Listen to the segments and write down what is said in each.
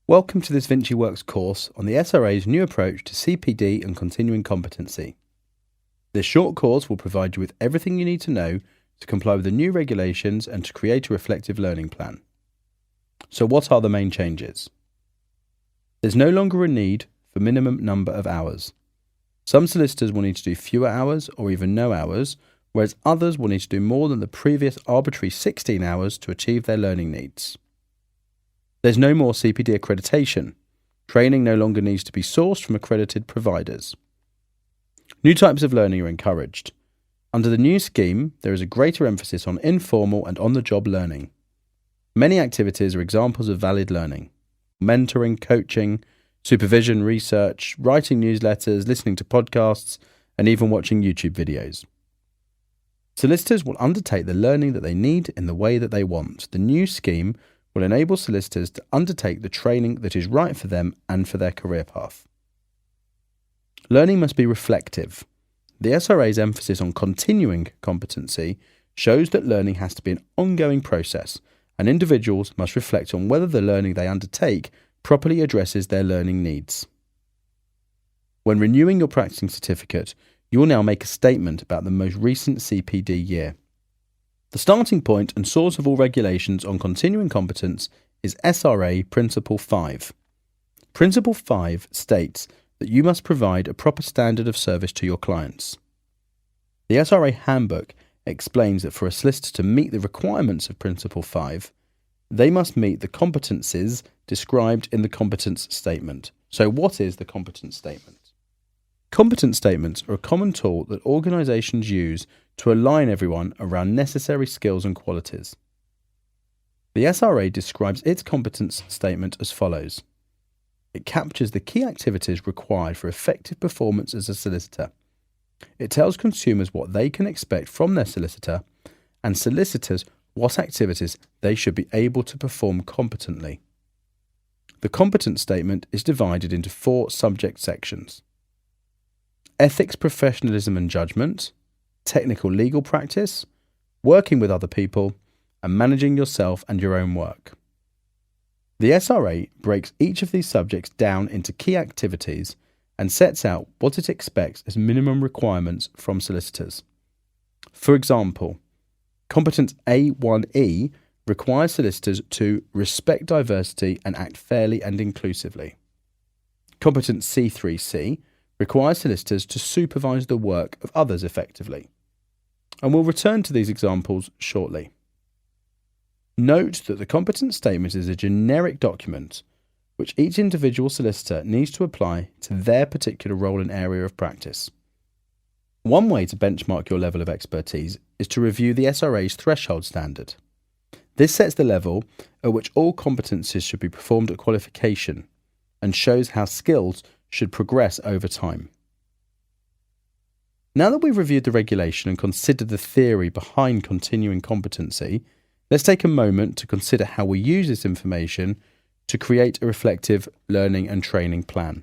Welcome to this VinciWorks course on the SRA's new approach to CPD and continuing competency. This short course will provide you with everything you need to know to comply with the new regulations and to create a reflective learning plan. So what are the main changes? There's no longer a need for minimum number of hours. Some solicitors will need to do fewer hours or even no hours, whereas others will need to do more than the previous arbitrary 16 hours to achieve their learning needs. There's no more CPD accreditation. Training no longer needs to be sourced from accredited providers. New types of learning are encouraged. Under the new scheme, there is a greater emphasis on informal and on-the-job learning. Many activities are examples of valid learning. Mentoring, coaching, supervision, research, writing newsletters, listening to podcasts, and even watching YouTube videos. Solicitors will undertake the learning that they need in the way that they want. The new scheme will enable solicitors to undertake the training that is right for them and for their career path. Learning must be reflective. The SRA's emphasis on continuing competency shows that learning has to be an ongoing process, and individuals must reflect on whether the learning they undertake properly addresses their learning needs. When renewing your practicing certificate, you will now make a statement about the most recent CPD year. The starting point and source of all regulations on continuing competence is SRA Principle 5. Principle 5 states that you must provide a proper standard of service to your clients. The SRA Handbook explains that for a solicitor to meet the requirements of Principle 5, they must meet the competencies described in the competence statement. So what is the competence statement? Competence statements are a common tool that organisations use to align everyone around necessary skills and qualities. The SRA describes its competence statement as follows. It captures the key activities required for effective performance as a solicitor. It tells consumers what they can expect from their solicitor and solicitors what activities they should be able to perform competently. The competence statement is divided into 4 subject sections: ethics, professionalism and judgment, technical legal practice, working with other people, and managing yourself and your own work. The SRA breaks each of these subjects down into key activities and sets out what it expects as minimum requirements from solicitors. For example, Competence A1E requires solicitors to respect diversity and act fairly and inclusively. Competence C3C requires solicitors to supervise the work of others effectively. And we'll return to these examples shortly. Note that the competence statement is a generic document which each individual solicitor needs to apply to their particular role and area of practice. One way to benchmark your level of expertise is to review the SRA's threshold standard. This sets the level at which all competencies should be performed at qualification and shows how skills should progress over time. Now that we've reviewed the regulation and considered the theory behind continuing competency, let's take a moment to consider how we use this information to create a reflective learning and training plan.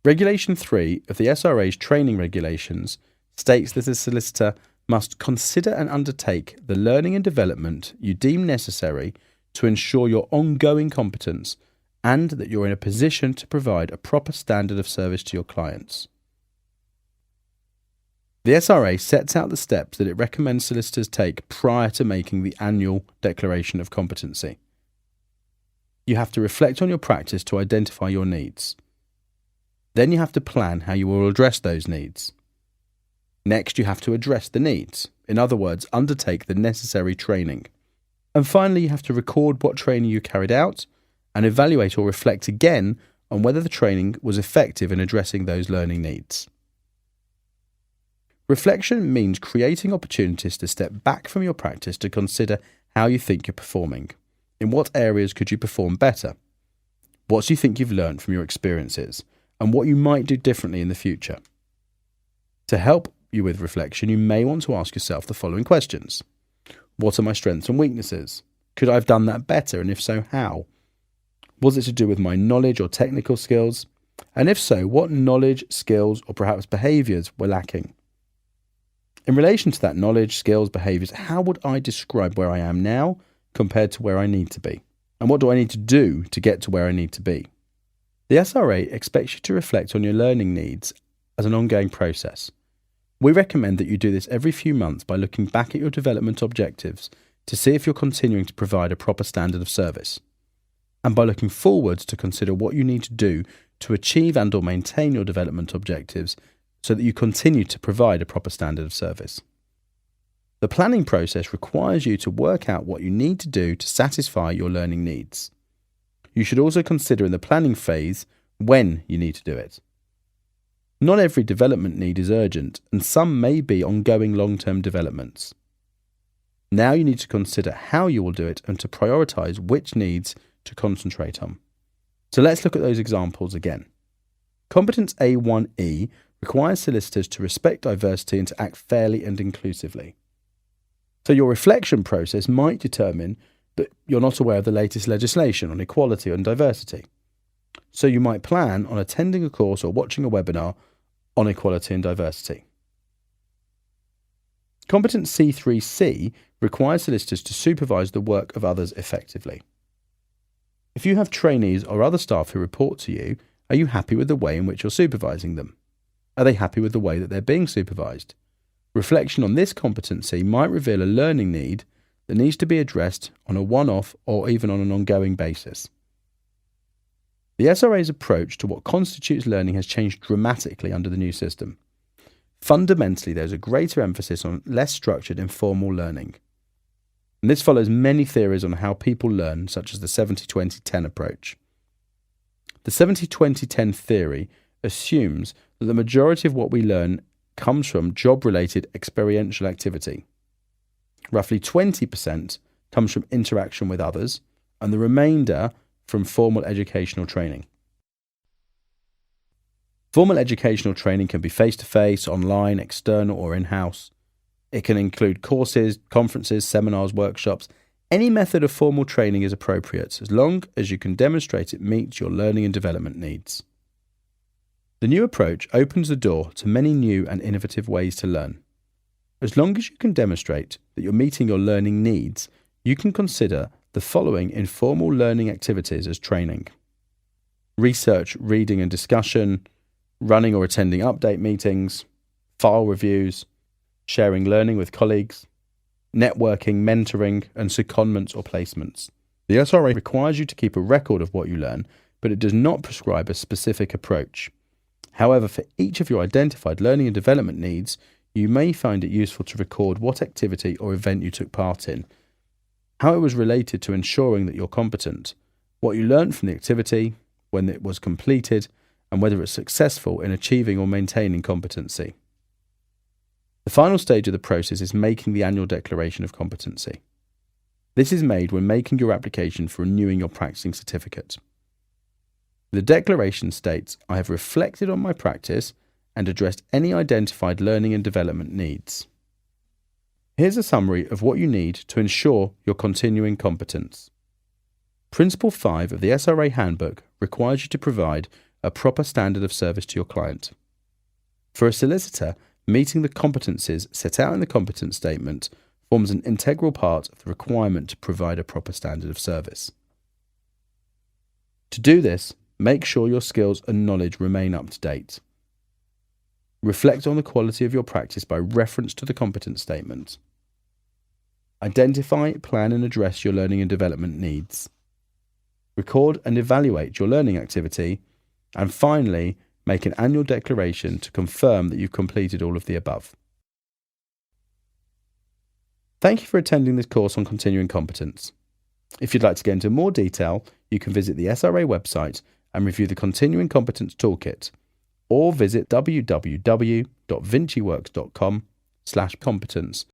Regulation 3 of the SRA's training regulations states that a solicitor must consider and undertake the learning and development you deem necessary to ensure your ongoing competence and that you're in a position to provide a proper standard of service to your clients. The SRA sets out the steps that it recommends solicitors take prior to making the annual declaration of competency. You have to reflect on your practice to identify your needs. Then you have to plan how you will address those needs. Next, you have to address the needs. In other words, undertake the necessary training. And finally, you have to record what training you carried out and evaluate or reflect again on whether the training was effective in addressing those learning needs. Reflection means creating opportunities to step back from your practice to consider how you think you're performing. In what areas could you perform better? What do you think you've learned from your experiences? And what you might do differently in the future? To help you with reflection, you may want to ask yourself the following questions. What are my strengths and weaknesses? Could I have done that better? And if so, how? Was it to do with my knowledge or technical skills? And if so, what knowledge, skills, or perhaps behaviours were lacking? In relation to that knowledge, skills, behaviours, how would I describe where I am now compared to where I need to be? And what do I need to do to get to where I need to be? The SRA expects you to reflect on your learning needs as an ongoing process. We recommend that you do this every few months by looking back at your development objectives to see if you're continuing to provide a proper standard of service, and by looking forwards to consider what you need to do to achieve and or maintain your development objectives so that you continue to provide a proper standard of service. The planning process requires you to work out what you need to do to satisfy your learning needs. You should also consider in the planning phase when you need to do it. Not every development need is urgent, and some may be ongoing long-term developments. Now you need to consider how you will do it and to prioritise which needs to concentrate on. So let's look at those examples again. Competence A1E requires solicitors to respect diversity and to act fairly and inclusively. So your reflection process might determine that you're not aware of the latest legislation on equality and diversity. So you might plan on attending a course or watching a webinar on equality and diversity. Competence C3C requires solicitors to supervise the work of others effectively. If you have trainees or other staff who report to you, are you happy with the way in which you're supervising them? Are they happy with the way that they're being supervised? Reflection on this competency might reveal a learning need that needs to be addressed on a one-off or even on an ongoing basis. The SRA's approach to what constitutes learning has changed dramatically under the new system. Fundamentally, there's a greater emphasis on less structured informal learning. And this follows many theories on how people learn, such as the 70-20-10 approach. The 70-20-10 theory assumes that the majority of what we learn comes from job-related experiential activity. Roughly 20% comes from interaction with others, and the remainder from formal educational training. Formal educational training can be face-to-face, online, external or in-house. It can include courses, conferences, seminars, workshops. Any method of formal training is appropriate as long as you can demonstrate it meets your learning and development needs. The new approach opens the door to many new and innovative ways to learn. As long as you can demonstrate that you're meeting your learning needs, you can consider the following informal learning activities as training: research, reading and discussion, running or attending update meetings, file reviews, sharing learning with colleagues, networking, mentoring, and secondments or placements. The SRA requires you to keep a record of what you learn, but it does not prescribe a specific approach. However, for each of your identified learning and development needs, you may find it useful to record what activity or event you took part in, how it was related to ensuring that you're competent, what you learned from the activity, when it was completed, and whether it's successful in achieving or maintaining competency. The final stage of the process is making the annual declaration of competency. This is made when making your application for renewing your practicing certificate. The declaration states, "I have reflected on my practice and addressed any identified learning and development needs." Here's a summary of what you need to ensure your continuing competence. Principle 5 of the SRA Handbook requires you to provide a proper standard of service to your client. For a solicitor, meeting the competencies set out in the competence statement forms an integral part of the requirement to provide a proper standard of service. To do this, make sure your skills and knowledge remain up to date. Reflect on the quality of your practice by reference to the competence statement. Identify, plan and address your learning and development needs. Record and evaluate your learning activity. And finally, make an annual declaration to confirm that you've completed all of the above. Thank you for attending this course on continuing competence. If you'd like to get into more detail, you can visit the SRA website and review the Continuing Competence Toolkit, or visit www.vinciworks.com/competence